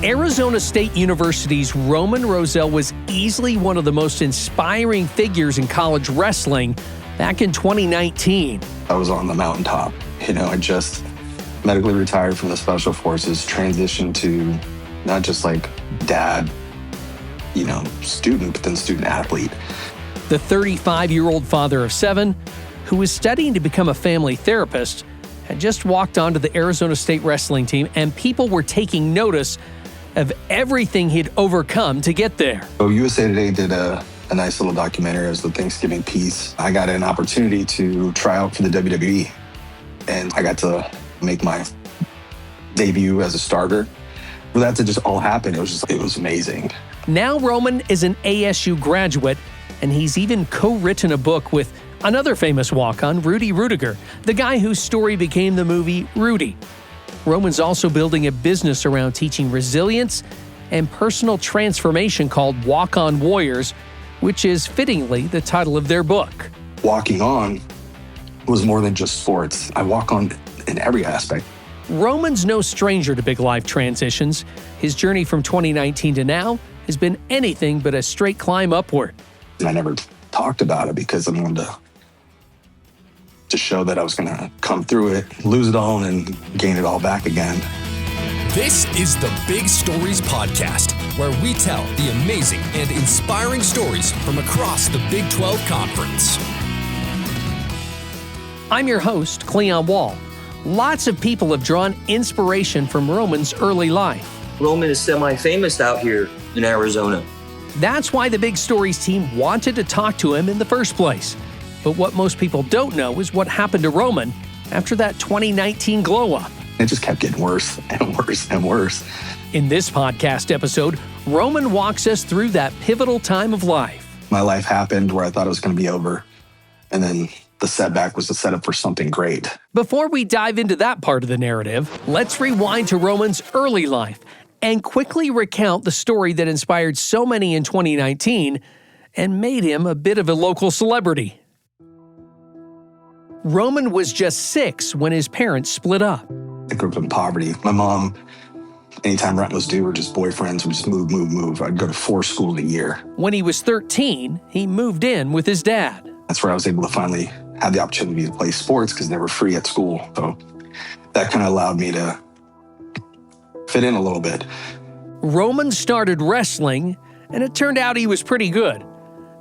Arizona State University's Roman Rozell was easily one of the most inspiring figures in college wrestling back in 2019. I was on the mountaintop. I just medically retired from the Special Forces, transitioned to not just like dad, student, but then student athlete. The 35-year-old father of 7, who was studying to become a family therapist, had just walked onto the Arizona State wrestling team, and people were taking notice of everything he'd overcome to get there. So USA Today did a nice little documentary as the Thanksgiving piece. I got an opportunity to try out for the WWE, and I got to make my debut as a starter. For that to just all happen, it was amazing. Now Roman is an ASU graduate, and he's even co-written a book with another famous walk-on, Rudy Rudiger, the guy whose story became the movie Rudy. Roman's also building a business around teaching resilience and personal transformation called Walk On Warriors, which is fittingly the title of their book. Walking on was more than just sports. I walk on in every aspect. Roman's no stranger to big life transitions. His journey from 2019 to now has been anything but a straight climb upward. I never talked about it because I wanted to show that I was going to come through it, lose it all, and gain it all back again. This is the Big Stories Podcast, where we tell the amazing and inspiring stories from across the Big 12 Conference. I'm your host, Cleon Wall. Lots of people have drawn inspiration from Roman's early life. Roman is semi-famous out here in Arizona. That's why the Big Stories team wanted to talk to him in the first place. But what most people don't know is what happened to Roman after that 2019 glow-up. It just kept getting worse and worse and worse. In this podcast episode, Roman walks us through that pivotal time of life. My life happened where I thought it was going to be over, and then the setback was a setup for something great. Before we dive into that part of the narrative, let's rewind to Roman's early life and quickly recount the story that inspired so many in 2019 and made him a bit of a local celebrity. Roman was just 6 when his parents split up. I grew up in poverty. My mom, anytime rent was due or just boyfriends, would just move. I'd go to 4 schools a year. When he was 13, he moved in with his dad. That's where I was able to finally have the opportunity to play sports because they were free at school. So that kind of allowed me to fit in a little bit. Roman started wrestling, and it turned out he was pretty good.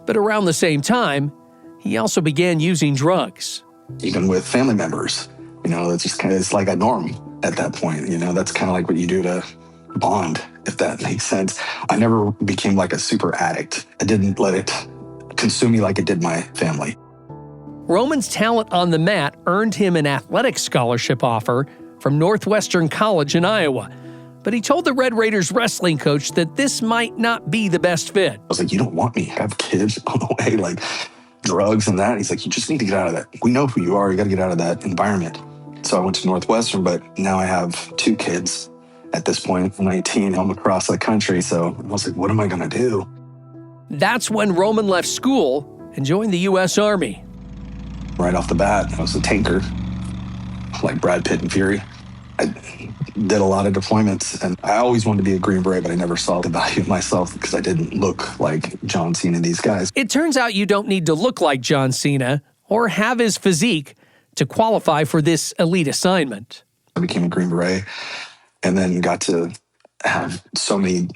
But around the same time, he also began using drugs. Even with family members, it's just it's like a norm at that point. That's kind of like what you do to bond, if that makes sense. I never became like a super addict. I didn't let it consume me like it did my family. Roman's talent on the mat earned him an athletic scholarship offer from Northwestern College in Iowa. But he told the Red Raiders wrestling coach that this might not be the best fit. I was like, you don't want me. I have kids on the way, like drugs and that. He's like, you just need to get out of that. We know who you are. You got to get out of that environment. So I went to Northwestern, but now I have 2 kids at this point, 19, I'm across the country. So I was like, what am I going to do? That's when Roman left school and joined the U.S. Army. Right off the bat, I was a tanker, like Brad Pitt and Fury. I did a lot of deployments, and I always wanted to be a Green Beret, but I never saw the value of myself because I didn't look like John Cena and these guys. It turns out you don't need to look like John Cena or have his physique to qualify for this elite assignment. I became a Green Beret and then got to have so many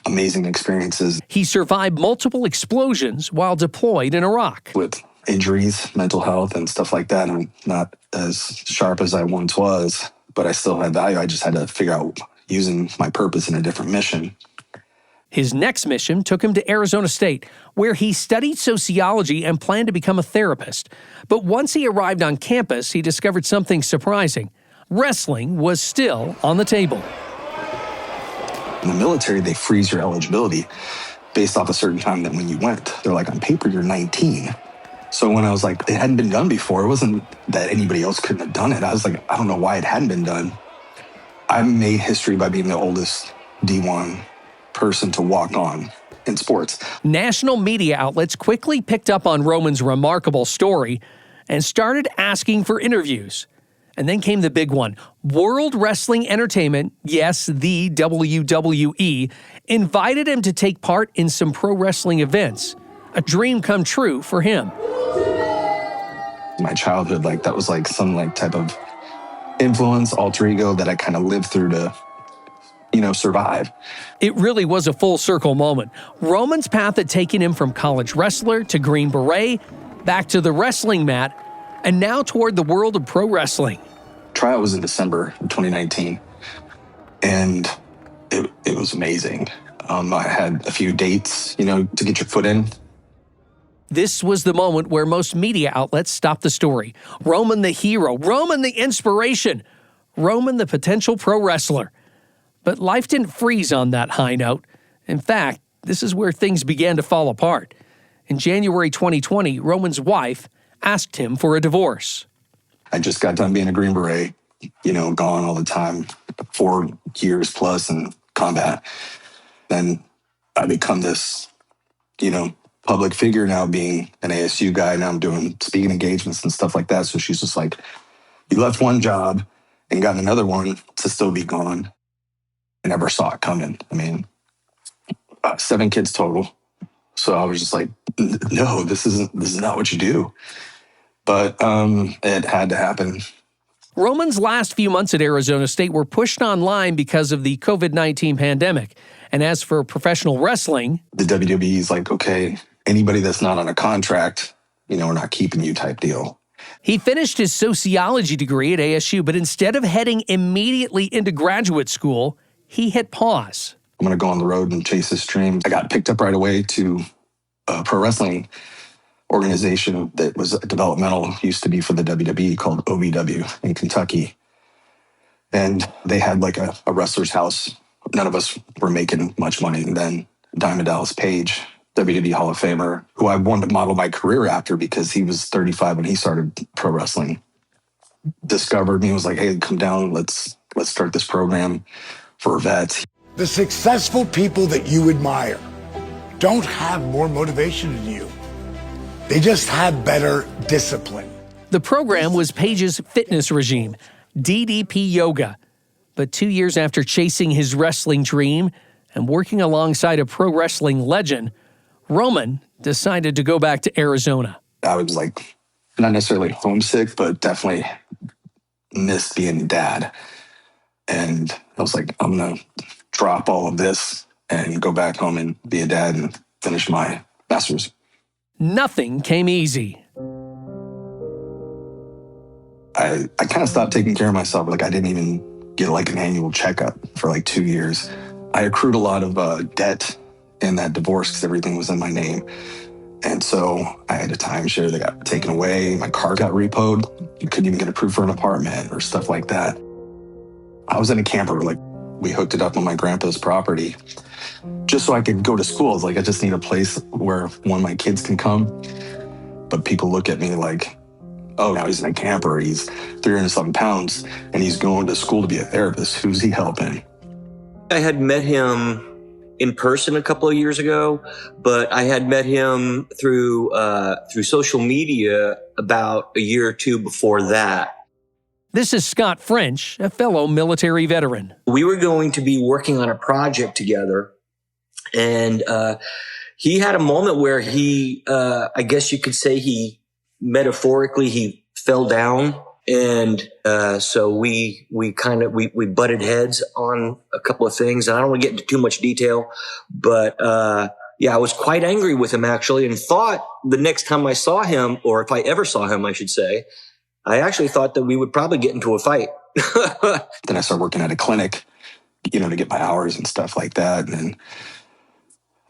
amazing experiences. He survived multiple explosions while deployed in Iraq. With injuries, mental health, and stuff like that, I'm not as sharp as I once was, but I still had value. I just had to figure out using my purpose in a different mission. His next mission took him to Arizona State, where he studied sociology and planned to become a therapist. But once he arrived on campus, he discovered something surprising. Wrestling was still on the table. In the military, they freeze your eligibility based off a certain time that when you went. They're like, on paper, you're 19. So when I was like, it hadn't been done before, it wasn't that anybody else couldn't have done it. I was like, I don't know why it hadn't been done. I made history by being the oldest D1 person to walk on in sports. National media outlets quickly picked up on Roman's remarkable story and started asking for interviews. And then came the big one. World Wrestling Entertainment, yes, the WWE, invited him to take part in some pro wrestling events. A dream come true for him. My childhood, that was some type of influence, alter ego that I kind of lived through to, survive. It really was a full circle moment. Roman's path had taken him from college wrestler to Green Beret, back to the wrestling mat, and now toward the world of pro wrestling. Tryout was in December of 2019, and it was amazing. I had a few dates, to get your foot in. This was the moment where most media outlets stopped the story. Roman the hero, Roman the inspiration, Roman the potential pro wrestler. But life didn't freeze on that high note. In fact, this is where things began to fall apart. In January 2020, Roman's wife asked him for a divorce. I just got done being a Green Beret, gone all the time, 4 years plus in combat. Then I become this, public figure now, being an ASU guy. Now I'm doing speaking engagements and stuff like that. So she's just like, you left one job and got another one to still be gone. I never saw it coming. 7 kids total. So I was just like, no, this is not what you do. But it had to happen. Roman's last few months at Arizona State were pushed online because of the COVID-19 pandemic. And as for professional wrestling, the WWE is like, okay, anybody that's not on a contract, we're not keeping you type deal. He finished his sociology degree at ASU, but instead of heading immediately into graduate school, he hit pause. I'm going to go on the road and chase this dream. I got picked up right away to a pro wrestling organization that was developmental, used to be for the WWE, called OVW in Kentucky. And they had a wrestler's house. None of us were making much money. And then Diamond Dallas Page, WWE Hall of Famer, who I wanted to model my career after because he was 35 when he started pro wrestling, discovered me and was like, hey, come down, let's start this program for vets. The successful people that you admire don't have more motivation than you. They just have better discipline. The program was Page's fitness regime, DDP Yoga. But 2 years after chasing his wrestling dream and working alongside a pro wrestling legend, Roman decided to go back to Arizona. I was not necessarily homesick, but definitely missed being a dad. And I was like, I'm going to drop all of this and go back home and be a dad and finish my master's. Nothing came easy. I kind of stopped taking care of myself. I didn't even get an annual checkup for 2 years. I accrued a lot of debt in that divorce because everything was in my name. And so I had a timeshare that got taken away. My car got repoed. You couldn't even get approved for an apartment or stuff like that. I was in a camper. We hooked it up on my grandpa's property just so I could go to school. I was like, I just need a place where one of my kids can come. But people look at me like, oh, now he's in a camper. He's 300-something pounds and he's going to school to be a therapist. Who's he helping? I had met him in person a couple of years ago, but I had met him through social media about a year or two before that. This is Scott French, a fellow military veteran. We were going to be working on a project together, and he had a moment where he, I guess you could say he fell down. And so we butted heads on a couple of things. And I don't want to get into too much detail, but I was quite angry with him actually, and thought the next time I saw him, or if I ever saw him, I should say, I actually thought that we would probably get into a fight. Then I started working at a clinic, to get my hours and stuff like that. And then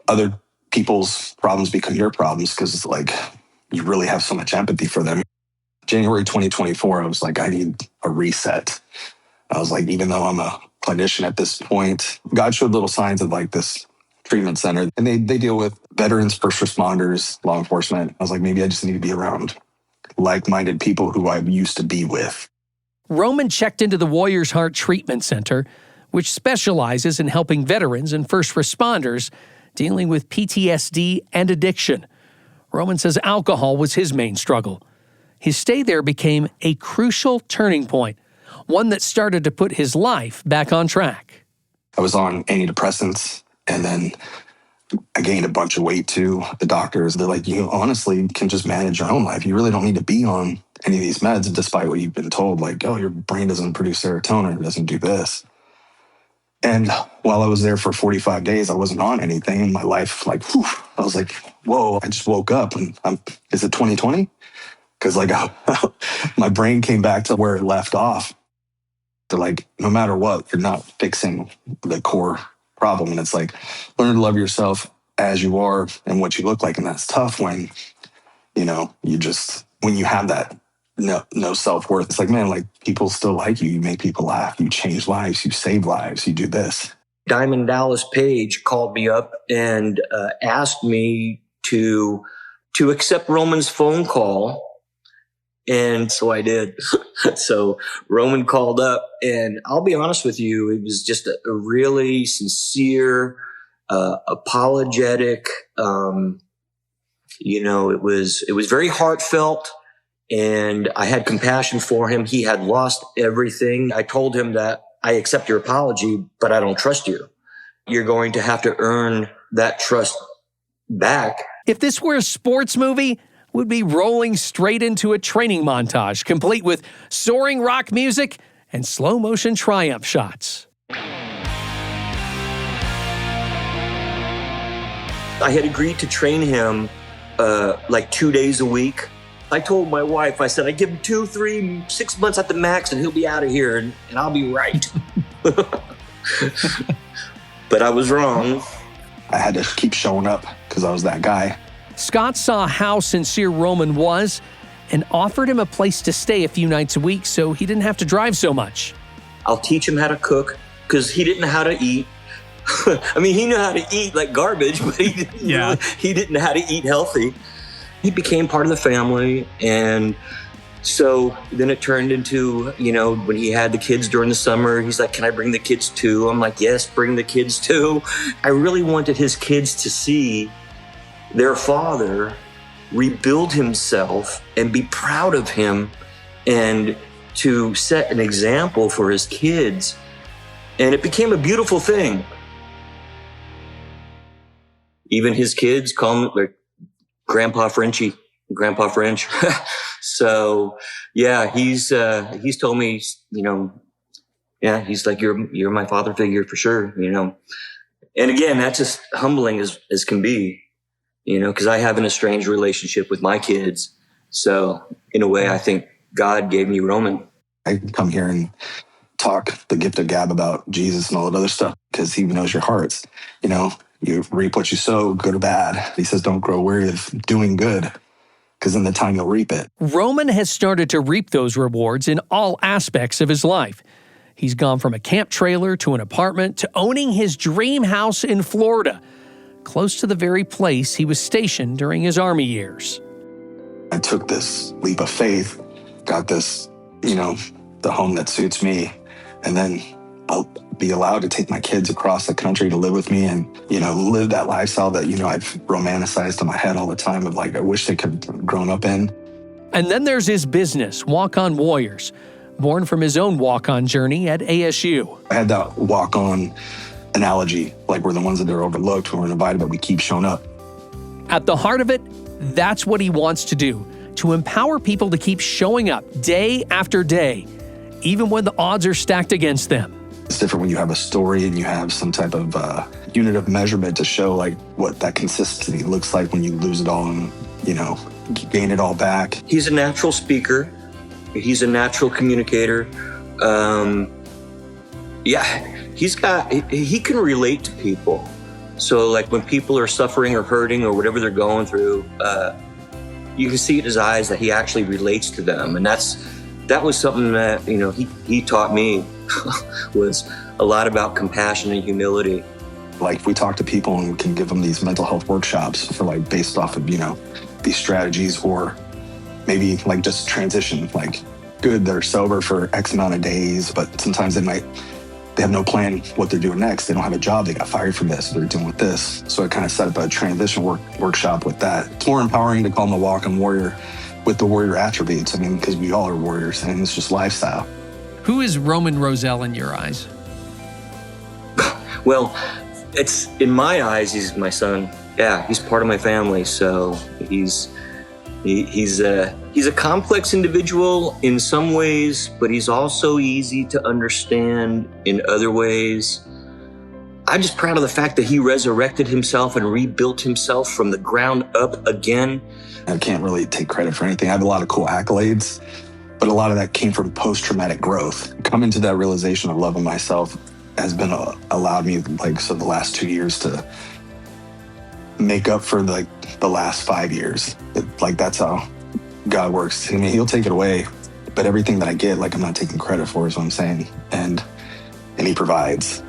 other people's problems become your problems because you really have so much empathy for them. January 2024, I was like, I need a reset. I was like, even though I'm a clinician at this point, God showed little signs of this treatment center. And they deal with veterans, first responders, law enforcement. I was like, maybe I just need to be around like-minded people who I used to be with. Roman checked into the Warriors Heart Treatment Center, which specializes in helping veterans and first responders dealing with PTSD and addiction. Roman says alcohol was his main struggle. His stay there became a crucial turning point. one that started to put his life back on track. I was on antidepressants, and then I gained a bunch of weight too. The doctors, they're like, you honestly can just manage your own life. You really don't need to be on any of these meds, despite what you've been told, like, oh, your brain doesn't produce serotonin, it doesn't do this. And while I was there for 45 days, I wasn't on anything. And my life, like, whew, I was like, whoa, I just woke up and is it 2020? Because like my brain came back to where it left off. They're like, no matter what, you're not fixing the core problem. And it's like, learn to love yourself as you are and what you look like. And that's tough when, when you have that no self-worth. It's like, man, like people still like you. You make people laugh. You change lives. You save lives. You do this. Diamond Dallas Page called me up and asked me to accept Roman's phone call. And so I did. So Roman called up, and I'll be honest with you, it was just a really sincere, apologetic, it was very heartfelt, and I had compassion for him. He had lost everything. I told him that I accept your apology, but I don't trust you. You're going to have to earn that trust back. If this were a sports movie, would be rolling straight into a training montage, complete with soaring rock music and slow-motion triumph shots. I had agreed to train him like 2 days a week. I told my wife, I said, I give him 2, 3, 6 months at the max and he'll be out of here and I'll be right. But I was wrong. I had to keep showing up because I was that guy. Scott saw how sincere Roman was and offered him a place to stay a few nights a week so he didn't have to drive so much. I'll teach him how to cook because he didn't know how to eat. I mean, he knew how to eat like garbage, but he didn't know how to eat healthy. He became part of the family. And so then it turned into, when he had the kids during the summer, he's like, can I bring the kids too? I'm like, yes, bring the kids too. I really wanted his kids to see their father rebuild himself and be proud of him and to set an example for his kids. And it became a beautiful thing. Even his kids call him like Grandpa Frenchie, Grandpa French. So yeah, he's told me, he's like, you're my father figure for sure, And again, that's just humbling as can be. Because I have an estranged relationship with my kids. So in a way, I think God gave me Roman. I come here and talk the gift of gab about Jesus and all that other stuff because he knows your hearts. You reap what you sow, good or bad. He says, don't grow weary of doing good because in the time you'll reap it. Roman has started to reap those rewards in all aspects of his life. He's gone from a camp trailer to an apartment to owning his dream house in Florida, close to the very place he was stationed during his Army years. I took this leap of faith, got this, the home that suits me, and then I'll be allowed to take my kids across the country to live with me and, live that lifestyle that, I've romanticized in my head all the time of like, I wish they could have grown up in. And then there's his business, Walk-On Warriors, born from his own walk-on journey at ASU. I had that walk-on analogy, like we're the ones that are overlooked, who are invited, but we keep showing up. At the heart of it, that's what he wants to do, to empower people to keep showing up day after day, even when the odds are stacked against them. It's different when you have a story and you have some type of unit of measurement to show like what that consistency looks like when you lose it all and, gain it all back. He's a natural speaker. He's a natural communicator. He can relate to people. So like when people are suffering or hurting or whatever they're going through, you can see it in his eyes that he actually relates to them. And that was something that, he taught me was a lot about compassion and humility. Like we talk to people and we can give them these mental health workshops for like based off of, these strategies, or maybe like just transition, like good, they're sober for X amount of days, but sometimes they have no plan what they're doing next. They don't have a job. They got fired from this. They're doing with this. So I kind of set up a transition workshop with that. It's more empowering to call them a walk-on warrior with the warrior attributes. I mean, because we all are warriors and it's just lifestyle. Who is Roman Rozell in your eyes? Well, it's in my eyes, he's my son. Yeah, he's part of my family. So he's a complex individual in some ways, but he's also easy to understand in other ways. I'm just proud of the fact that he resurrected himself and rebuilt himself from the ground up again. I can't really take credit for anything. I have a lot of cool accolades, but a lot of that came from post-traumatic growth. Coming to that realization of loving myself has been allowed me, the last 2 years to make up for the last 5 years. That's how God works. I mean, he'll take it away, but everything that I get, I'm not taking credit for is what I'm saying. And he provides.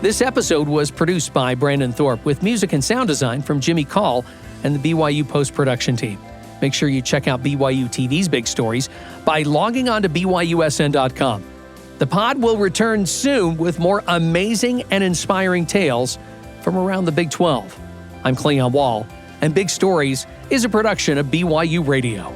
This episode was produced by Brandon Thorpe with music and sound design from Jimmy Call and the BYU post-production team. Make sure you check out BYUtv's big stories by logging on to BYUSN.com. The pod will return soon with more amazing and inspiring tales from around the Big 12. I'm Cleon Wall, and Big Stories is a production of BYU Radio.